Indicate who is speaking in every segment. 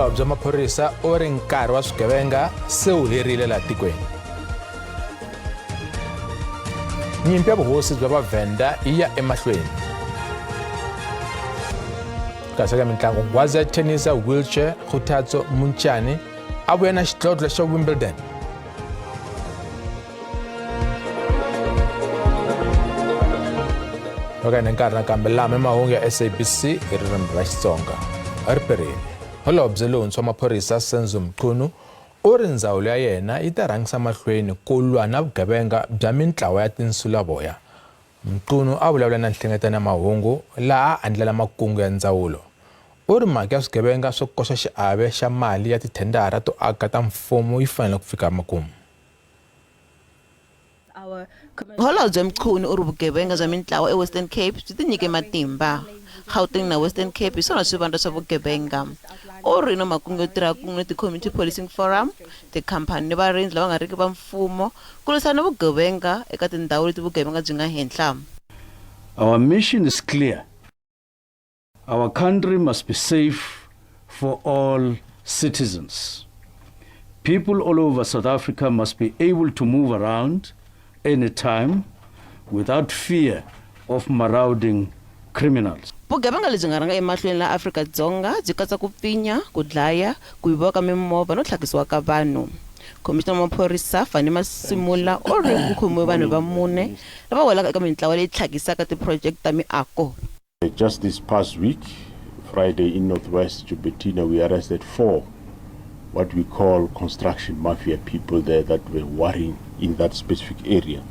Speaker 1: Holobye wa maphorisa u ri nkarhi wa swigevenga se wu herile laha tikweni. Nyimpi ya vuhosi bya Vavenda yi ya emahlweni. Kasi ka mitlangu ngwazi ya tennis ya wheelchair Khuthatso Munchane a vuya na xidlodlo xa Wimbledon. Oka ni nkarhi nakambe lama mahungu ya SABC hi ririmi ra Xitsonga. A ri perini. Holobye lontshwa wa maphorisa Senzo Mchunu u ri ndzawulo ya yena yi ta rhangisa mahlweni ku lwa na vugevenga bya mitlawa ya tinsulavoya. Mchunu a vulavula na nhlengetano ya mahungu laha a endlela makungu ya ndzawulo. U ri mhaka ya swigevenga swo koxa xiave xa mali ya tithendara to aka ta mfumo yi fanele ku fika makumu.
Speaker 2: Holobye Mchunu u ri vugevenga bya mitlawa eWestern Cape byi tinyike matimba. Gauteng na Western Cape hi swona swivandla swa vugevenga. U ri no makungu yo tirha kun'we na ti-Community Policing Forum, tikhampani ni varindzi lava nga riki va mfumo ku lwisana na vugevenga eka tindhawu leti vugevenga byi nga henhla.
Speaker 3: Our mission is clear. Our country must be safe for all citizens. People all over South Africa must be able to move around anytime without fear of marauding criminals.
Speaker 2: Vugevenga lebyi nga rhanga emahlweni la Afrika-Dzonga byi katsa ku pfinya, ku dlaya, ku yiviwa ka mimovha no tlhakisiwa ka vanhu. Commissioner wa maphorisa Fani Masimula u ri ku khomiwe vanhu va mune lava welaka eka mitlawa leyi tlhakisaka tiproject ta miako.
Speaker 4: Just this past week, Friday in Northwest Jubatina, we arrested 4 what we call construction mafia people there that were worrying in that specific area.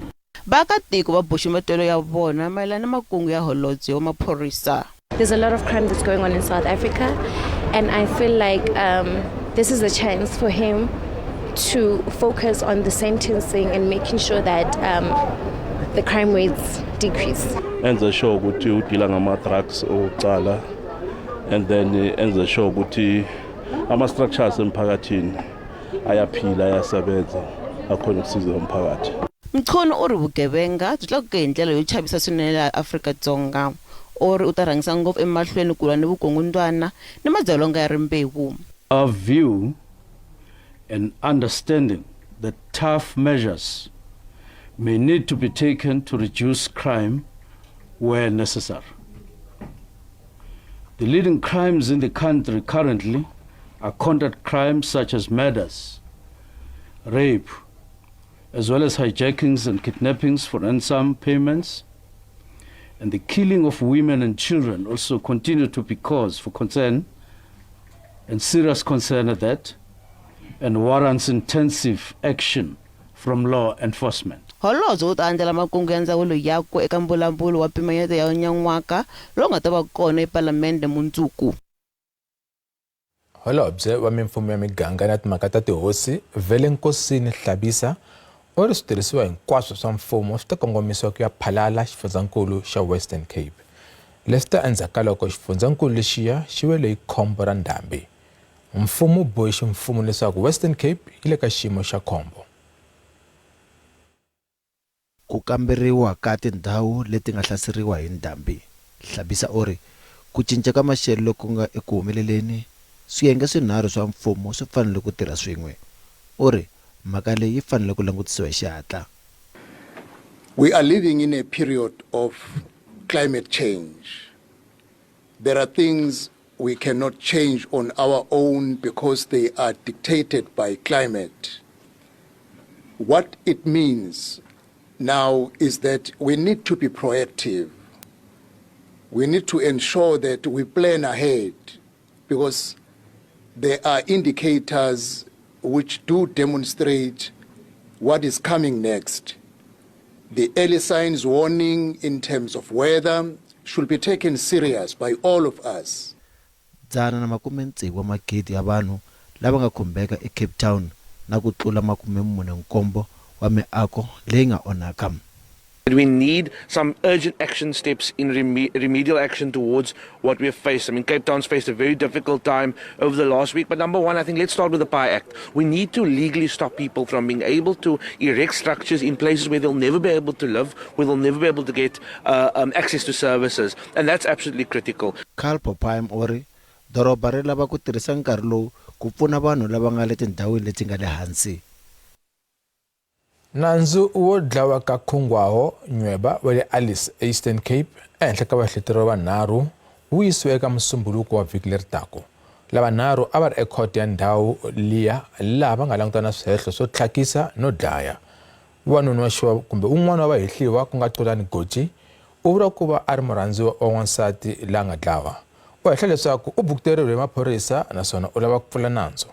Speaker 2: Vaakatiko va boxe matelo ya vona mayelana na makungu ya holobye wa maphorisa.
Speaker 5: There's a lot of crime that's going on in South Africa, and I feel like this is a chance for him to focus on the sentencing and making sure that the crime rates decrease.
Speaker 6: Enza sure ukuthi udila ngama drugs oqala, and then enza sure ukuthi ama structures emphakathini ayaphila ayasebenza akhona ukusiza umphakathi.
Speaker 2: Mchunu u ri vugevenga byi tlakuke hi ndlela yo chavisa swinene laha Afrika-Dzonga. U ri u ta rhangisa ngopfu emahlweni ku lwa ni vukungundwana ni madzolonga ya rimbewu.
Speaker 3: Our view and understanding that tough measures may need to be taken to reduce crime where necessary. The leading crimes in the country currently are conduct crimes such as murders, rape, as well as hijackings and kidnappings for ransom payments, and the killing of women and children also continue to be cause for concern and serious concern at that, and warrants intensive action from law enforcement.
Speaker 2: Holobye u ta endlela makungu ya ndzawulo yakwe eka mbulavulo wa mpimanyeto ya nyan'waka lowu nga ta va kona ePalamende mundzuku.
Speaker 1: Holobye wa mimfumo ya miganga na timhaka ta tihosi Velenkosini Hlabisa u ri switirhisiwa hinkwaswo swa mfumo swi ta kongomisiwa ku ya phalala xifundzankulu xa Western Cape. Leswi ta endzhaku loko xifundzankulu lexiya xi wele hi khombo ra ndhambi. Mfumo u bohe ximfumo leswaku Western Cape yi le ka xiyimo xa khombo.
Speaker 7: Ku kamberiwa ka tindhawu leti nga hlaseriwa hi ndhambi. Hlabisa u ri ku cinca ka maxelo loko nga eku humeleleni swiyenge swinharhu swa mfumo swi fanele ku tirha swin'we. U ri mhaka leyi yi fanele ku langutisiwa hi xihatla.
Speaker 8: We are living in a period of climate change. There are things we cannot change on our own because they are dictated by climate. What it means now is that we need to be proactive. We need to ensure that we plan ahead because there are indicators which do demonstrate what is coming next. The early signs warning in terms of weather should be taken serious by all of us.
Speaker 7: Dzana na 60 wa magidi ya vanhu lava nga khumbeka eCape Town na ku tlula 47 wa miako leyi nga onhaka.
Speaker 9: We need some urgent action steps in remedial action towards what we have faced. I mean, Cape Town's faced a very difficult time over the last week. But number one, I think let's start with the PI Act. We need to legally stop people from being able to erect structures in places where they'll never be able to live, where they'll never be able to get access to services. And that's absolutely critical.
Speaker 7: Carl Popheim ori doroba ri lava ku tirhisa nkarhi lowu ku pfuna vanhu lava nga le tindhawini leti nga le hansi.
Speaker 1: Nandzu wo dlawa ka Khungwaho Nyweba wa le Alice Eastern Cape ehenhla ka vahleteriwa vanharhu wu yisiwe eka musumbhuluko wa vhiki leri taka. Lava nharhu a va ri ekhoto ya ndhawu liya laha va nga langutana na swihehlo swo tlhakisa no dlaya. Wanuna wa kumbe un'wana wa vahehliwa ku nga Xolani Goji u vula ku va a ri murhandziwa wa n'wansati la nga dlawa. U hehla leswaku u bukuteriwe hi maphorisa naswona u lava ku pfula nandzu.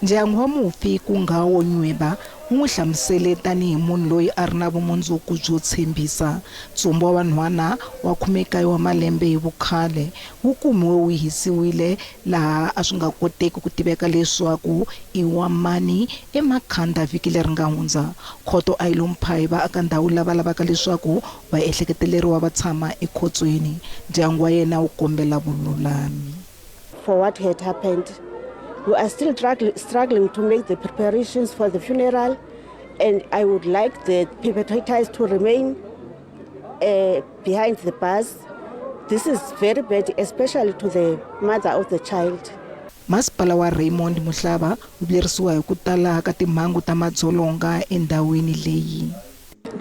Speaker 10: Ndyangu wa mufi Khungwaho Nyweba wu n'wi hlamusele tanihi munhu loyi a ri na vumundzuku byo tshembisa. Ntsumbu wa vanhwana wa 19 wa malembe hi vukhale wu kumiwe wu hisiwile laha a swi nga koteki ku tiveka leswaku i wa mani eMakhanda vhiki leri nga hundza. Khoto a yi lo mpha hi vaaka ndhawu lava lavaka leswaku va ehleketeleriwa va tshama ekhotsweni. Ndyangu wa yena wu kombela vululami.
Speaker 11: For what had happened, we are still struggling to make the preparations for the funeral, and I would like the perpetrators to remain behind the bars. This is very bad, especially to the mother of the child.
Speaker 10: Masipala wa Raymond Muhlaba u vuyerisiwa hi ku tala ka timhangu ta madzolonga endhawini leyi.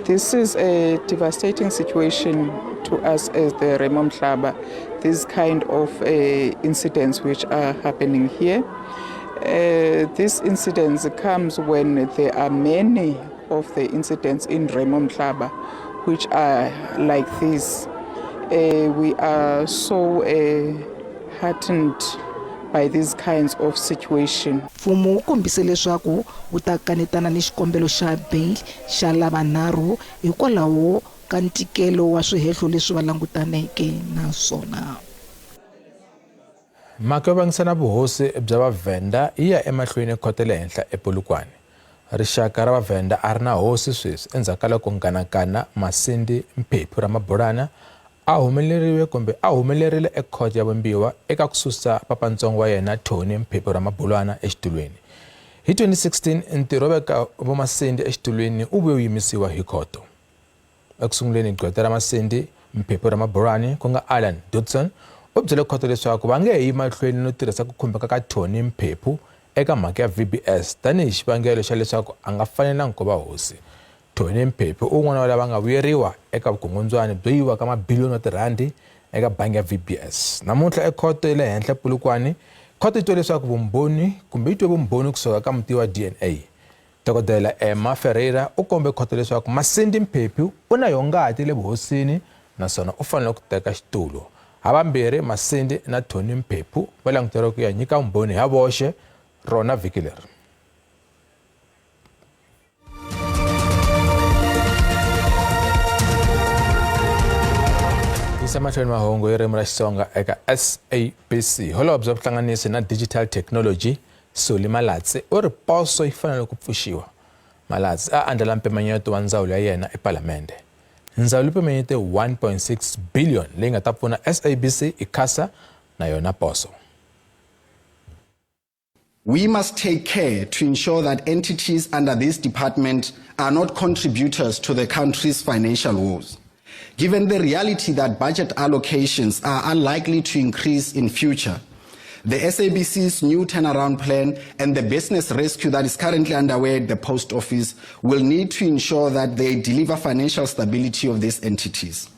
Speaker 12: This is a devastating situation to us as the Raymond Muhlaba. These kind of incidents which are happening here. This incident comes when there are many of the incidents in Raymond Muhlaba which are like this. We are so heartened by these kinds of situations.
Speaker 10: Mfumo wu kombise leswaku wu ta kanetana ni xikombelo xa bail xa lava nharhu hikwalaho ka ntikelo wa swihehlo leswi va langutaneke na swona.
Speaker 1: Mhaka yo vangisana vuhosi bya vaVenda yi ya emahlweni ekhoto le henhla ePolokwane. Rixaka ra vaVenda a ri na hosi sweswi endzhaku ka loko Nganakana Masindi Mphephu Ramabulana a humelerile ekhoto ya Vumbiwa eka ku susa papantsongo wa yena Tony Mphephu Ramabulana exitulweni. Hi 2016 ntirho wo veka vo Masindi exitulweni u vuye u yimisiwa hi khoto. Ekusunguleni gqweta ra Masindi Mphephu Ramabulana ku nga Alan Dodson u byele khoto leswaku va nge yi mahlweni no tirhisa ku khumbeka ka Tony Mphephu eka mhaka ya VBS tanihi xivangelo xa leswaku a nga fanelangi ku va hosi. Tony Mphephu un'wana wa lava nga vuyeriwa eka vukungundzwana byo yiwa ka mabiliyoni wa tirhandi eka bangi ya VBS. Namuntlha ekhoto le henhla Polokwane khoto yi twe leswaku vumbhoni kumbe yi twe vumbhoni kusuka ka mutivi wa DNA. Dokodela Emma Ferreira u kombe khoto leswaku Masindi Mphephu u na yongati le vuhosini naswona u fanele ku teka xitulu. Havambirhi Masindi na Tony Mphephu va languteriwa ku ya nyika vumbhoni ha voxe rona vhiki leri. Yisa mahlweni mahungu hi ririmi ra Xitsonga eka SABC. Holobye wa vuhlanganisi na digital technology Soli Malatsi u ri poso yi fanele ku pfuxiwa. Malatsi a andlala mpimanyeto wa ndzawulo ya yena ePalamende. Ndzawulo yi pimanyete 1.6 billion leyi nga ta pfuna SABC ICASA na yona poso.
Speaker 13: We must take care to ensure that entities under this department are not contributors to the country's financial woes. Given the reality that budget allocations are unlikely to increase in future, the SABC's new turnaround plan and the business rescue that is currently underway at the post office will need to ensure that they deliver financial stability of these entities.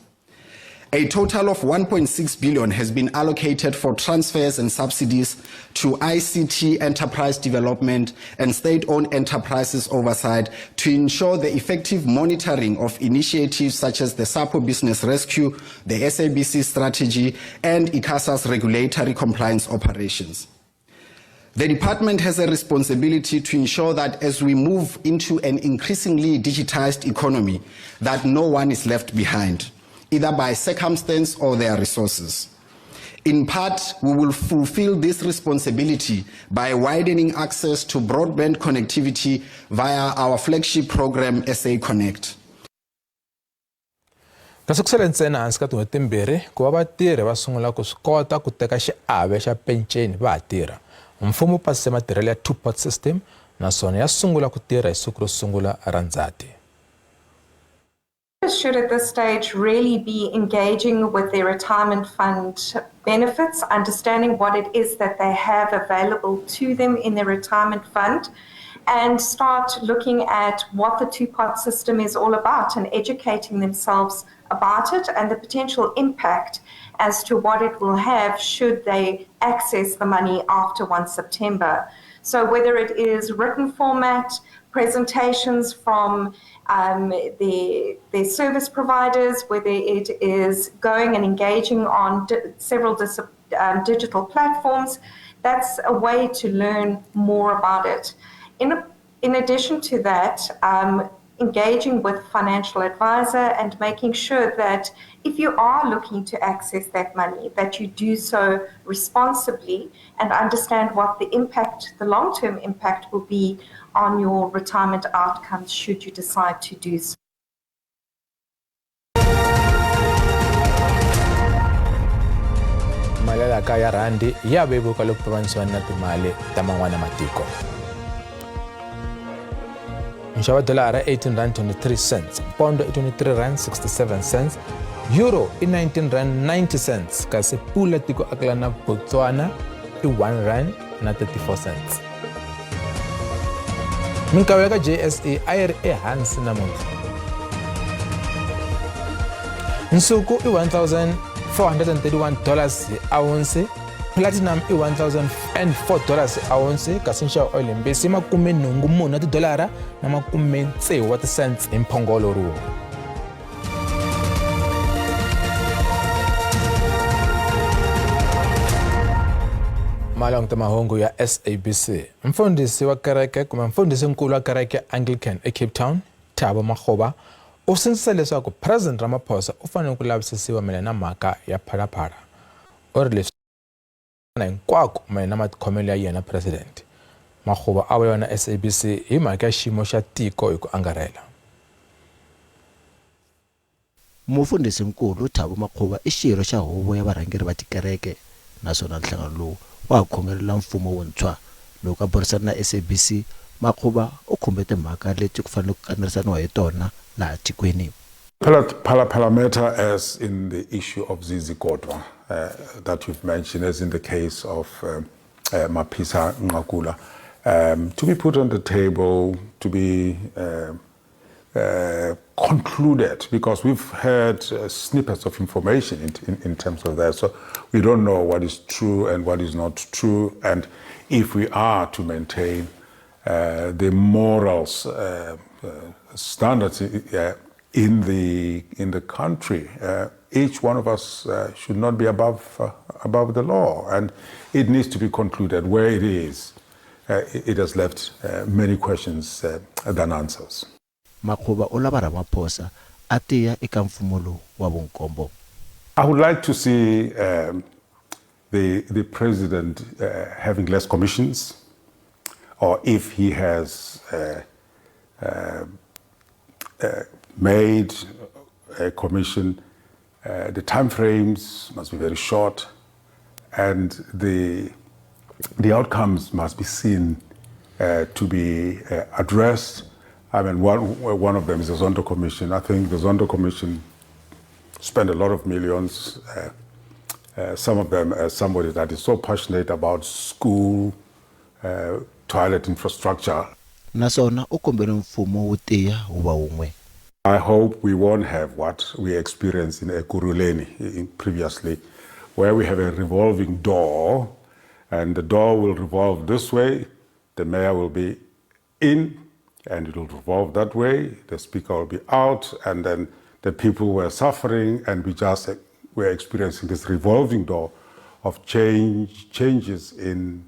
Speaker 13: A total of 1.6 billion has been allocated for transfers and subsidies to ICT enterprise development and state-owned enterprises oversight to ensure the effective monitoring of initiatives such as the SAPO Business Rescue, the SABC strategy, and ICASA's regulatory compliance operations. The department has a responsibility to ensure that as we move into an increasingly digitized economy, that no one is left behind, either by circumstance or their resources. In part, we will fulfill this responsibility by widening access to broadband connectivity via our flagship program, SA Connect.
Speaker 1: Kasi ku sele ntsena hansi ka tin'hweti timbirhi ku va vatirhi va sungula ku swi kota ku teka xiave xa penceni va ha tirha. Mfumo wu pasise matirhelo ya two-pot system naswona ya sungula ku tirha hi siku ro sungula ra Ndzhati.
Speaker 14: should at this stage really be engaging with their retirement fund benefits, understanding what it is that they have available to them in their retirement fund, and start looking at what the two-part system is all about and educating themselves about it and the potential impact as to what it will have should they access the money after 1 September. So whether it is written format, presentations from their service providers, whether it is going and engaging on several digital platforms, that's a way to learn more about it. In addition to that, engaging with financial advisor and making sure that if you are looking to access that money, that you do so responsibly and understand what the impact, the long-term impact will be on your retirement outcomes should you decide to do so.
Speaker 1: Mali ya randi ya vevuka loko pimanisiwa na timali ta man'wana matiko. Nxavo wa dolara 18.23 cents, pondo 23.67 cents, euro 19.90 kasi pula tiko akala na Botswana R1.34 cents. Minkawa ya ka JSE a yi ri ehansi namuntlha. Nsuku $1,431 hi ounce, platinum $1,004 hi ounce, kasi nxavo oil mbisi $84 na 60 cents hi mphongolo rin'we. Malong mahungu ya SABC. Mfundisi wa kereke kumbe mfundisi nkulu wa kereke Anglican eCape Town, Thabo Makgoba, u sindzisa leswaku President Ramaphosa u fanele ku lavisisiwa mayelana na mhaka ya phalaphala. U ri leswi hinkwako mayelana na matikhomelo ya yena President. Makgoba a vulavula na SABC hi mhaka ya xiyimo xa tiko hi ku angarhela.
Speaker 7: Mufundhisi nkulu Thabo Makgoba i xirho xa huvo ya varhangeri va tikereke, naswona nhlangano lowu wa khongelela mfumo wuntshwa. Loko a burisana na SABC, Makgoba u khumbe timhaka leti ku fanele ku kanerisaniwa hi tona laha tikweni.
Speaker 15: Phala matter, as in the issue of Zizi Kodwa that you've mentioned, as in the case of Mapisa Nqakula, to be put on the table, to be concluded, because we've heard snippets of information in terms of that. So we don't know what is true and what is not true. And if we are to maintain the morals, standards in the country, each one of us should not be above the law. And it needs to be concluded where it is. It has left many questions than answers.
Speaker 7: Makgoba o lava Ramaphosa a tiya eka mfumo lowu wa vunkombo.
Speaker 15: I would like to see the president having less commissions, or if he has made a commission, the time frames must be very short, and the outcomes must be seen to be addressed. I mean, one of them is the Zondo Commission. I think the Zondo Commission spent a lot of millions, some of them as somebody that is so passionate about school, toilet infrastructure.
Speaker 7: Nasona u kombele mfumo wu tiya wu va wun'we.
Speaker 15: I hope we won't have what we experienced in Ekurhuleni previously, where we have a revolving door, and the door will revolve this way, the mayor will be in, and it will revolve that way, the speaker will be out, and then the people were suffering, and we just were experiencing this revolving door of changes in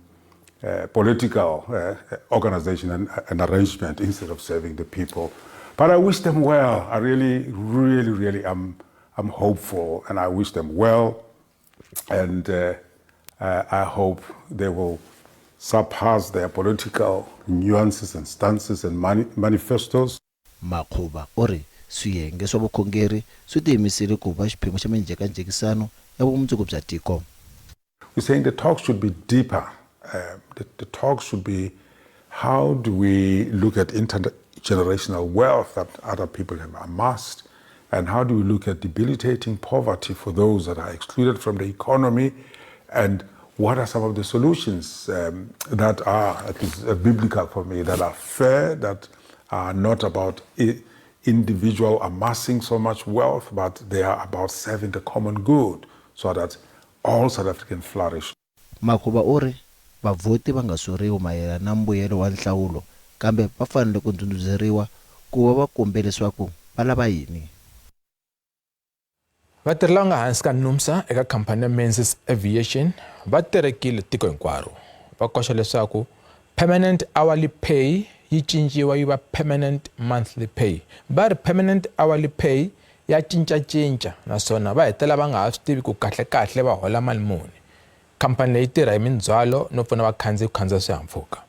Speaker 15: political organization and arrangement instead of serving the people. But I wish them well. I really am hopeful, and I wish them well, and I hope they will surpass their political nuances and stances and manifestos.
Speaker 7: Makgoba o ri swiyenge swa vukhongeri swi tiyimisile ku va xiphemu xa minjhekanjhekisano ya vumundzuku bya tiko.
Speaker 15: We're saying the talk should be deeper. The talk should be, how do we look at intergenerational wealth that other people have amassed, And how do we look at debilitating poverty for those that are excluded from the economy? And what are some of the solutions that are, at least biblical for me, that are fair, that are not about individual amassing so much wealth, but they are about serving the common good so that all South Africans flourish.
Speaker 7: Makhuba uri vavhoti va nga soriwi mayelana na mbuyelo wa nhlawulo kambe va fanele ku ndhundhuzeriwa ku va va kombela leswaku va lava yini.
Speaker 1: Vatirhi lava nga hansi ka NUMSA eka khampani ya Menzies Aviation va terekile tiko hinkwaro. Va koxa leswaku permanent hourly pay yi cinciwa yi va permanent monthly pay. Va ri permanent hourly pay ya cinca naswona va hetela va nga ha swi tivi ku kahle va hola mali muni. Khampani leyi tirha hi mindzwalo no pfuna vakhandziyi ku khandziya swihahampfhuka.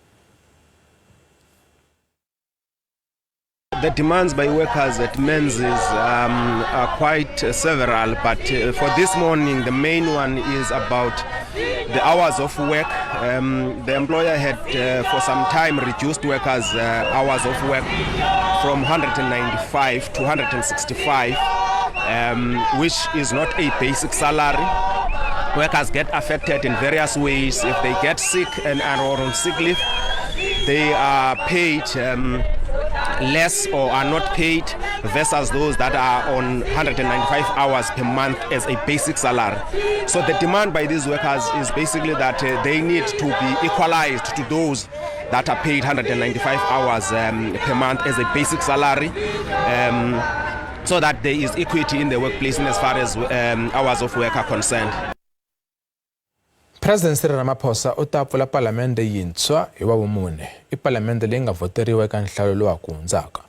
Speaker 16: The demands by workers at Menzies are quite several, but for this morning the main one is about the hours of work. The employer had for some time reduced workers' hours of work from 195 to 165, which is not a basic salary. Workers get affected in various ways. If they get sick and are on sick leave, they are paid less or are not paid versus those that are on 195 hours per month as a basic salary. So the demand by these workers is basically that they need to be equalized to those that are paid 195 hours per month as a basic salary, so that there is equity in the workplace in as far as hours of work are concerned.
Speaker 1: President Cyril Ramaphosa u ta pfula palamende yintshwa hi Wavumune. I palamende leyi nga voteriwa eka nhlayo lowu ku hundzaka.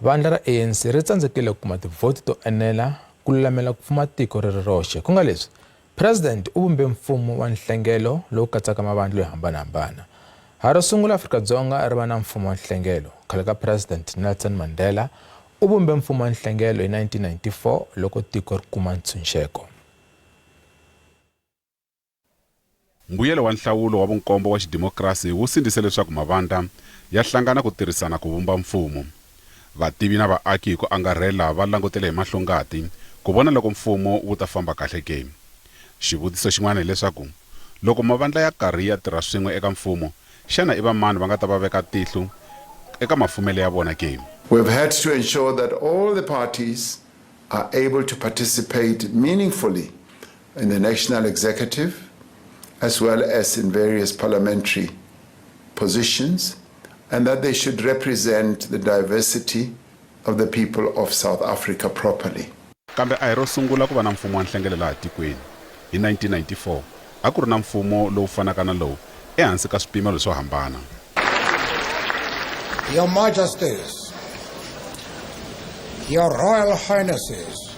Speaker 1: Vandla ra ANC ri tsandzekile ku kuma tivhoti to enela ku lulamela ku fuma tiko ri ri roxe. Ku nga leswi, President u vumbe mfumo wa nhlengelo lowu katsaka mavandla yo hambanahambana. Ha ro sungula Afrika-Dzonga ri va na mfumo wa nhlengelo. Khale ka President Nelson Mandela u vumbe mfumo wa nhlengelo hi 1994 loko tiko ri kuma ntshunxeko.
Speaker 17: Mbuyelo wa nhlawulo wa vunkombo wa xidemokirasi wu sindzise leswaku mavandla ya hlangana ku tirhisana ku vumba mfumo. Vativi na vaaki hi ku angarhela va langutele hi mahlongati ku vona loko mfumo wu ta famba kahle ke. Xivutiso xin'wana hi leswaku loko mavandla ya karhi ya tirha swin'we eka mfumo, xana i va mani va nga ta va veka tihlo eka mafumelo ya vona ke?
Speaker 18: We've had to ensure that all the parties are able to participate meaningfully in the national executive as well as in various parliamentary positions, and that they should represent the diversity of the people of South Africa properly.
Speaker 17: Kambe a hi ro sungula ku va na mfumo wa nhlengelo laha tikweni. Hi 1994 a ku ri na mfumo lowu fanaka na lowu ehansi ka swipimelo swo hambana.
Speaker 19: Your Majesties, Your Royal Highnesses,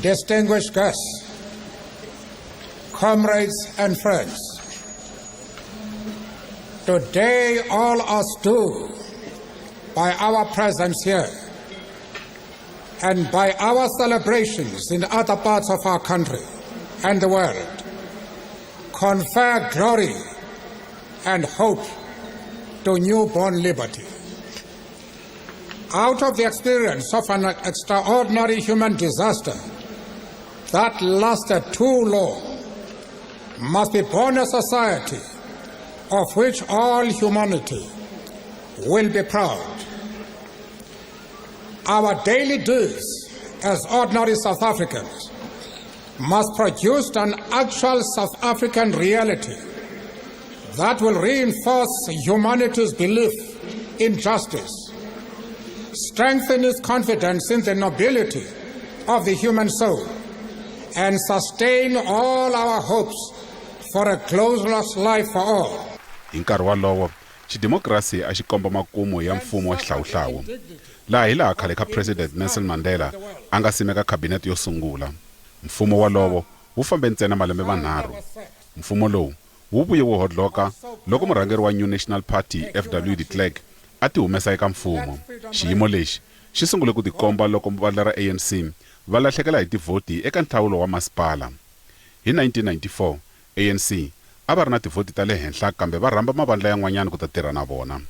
Speaker 19: distinguished guests, comrades and friends, today all us do, by our presence here and by our celebrations in other parts of our country and the world, confer glory and hope to newborn liberty. Out of the experience of an extraordinary human disaster that lasted too long, must be born a society of which all humanity will be proud. Our daily deeds as ordinary South Africans must produce an actual South African reality that will reinforce humanity's belief in justice, strengthen its confidence in the nobility of the human soul, and sustain all our hopes for a closeless life for all.
Speaker 17: Hi nkarhi walowo xidemokirasi a xi komba makumu ya mfumo wa xihlawuhlawu laha hi laha khale ka President Nelson Mandela a nga simeka cabinet yo sungula. Mfumo walowo wu fambe ntsena malembe manharhu. Mfumo lowu wu vuye wu hodloka loko murhangeri wa New National Party FW de Klerk a ti humesa eka mfumo. Xiyimo lexi xi sungule ku tikomba loko vandla ra ANC va lahlekela hi tivhoti eka nhlawulo wa masipala. Hi 1994 ANC a va ri na tivhoti ta le henhla kambe va rhamba mavandla yan'wanyana ku ta tirha na vona.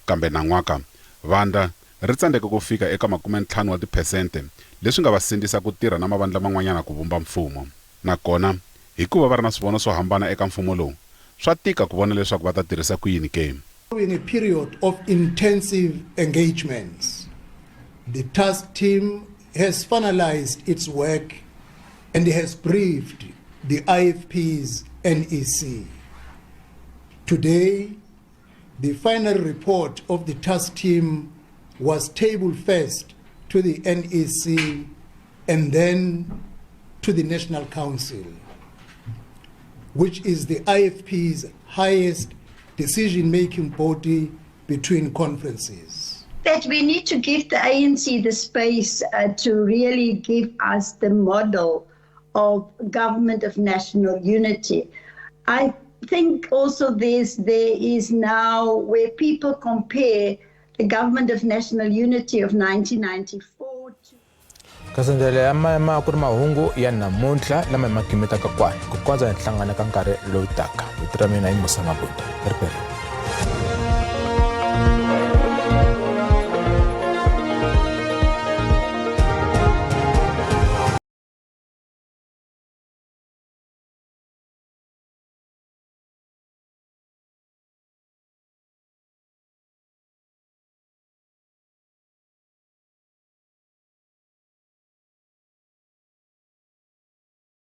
Speaker 17: Kambe nan'waka vandla ri tsandzeke ku fika eka 50 wa tiphesente leswi nga va sindzisa ku tirha na mavandla man'wanyana ku vumba mfumo. Nakona hikuva va ri na swivono swo hambana eka mfumo lowu, swa tika ku vona leswaku va ta tirhisa ku yini ke.
Speaker 20: In a period of intensive engagements, the task team has finalized its work and has briefed the IFP's NEC. Today, the final report of the task team was tabled first to the NEC and then to the National Council, which is the IFP's highest decision-making body between conferences.
Speaker 21: That we need to give the ANC the space to really give us the model of government of national unity. I think also there is now where people compare the government of national unity of 1994 to
Speaker 1: kasi ndlela ya ku ri mahungu ya namuntlha lama hi ma kimetaka kwani ku kondza hi hlangana ka nkarhi lowu taka. Vito ra mina i Musa Mabunda.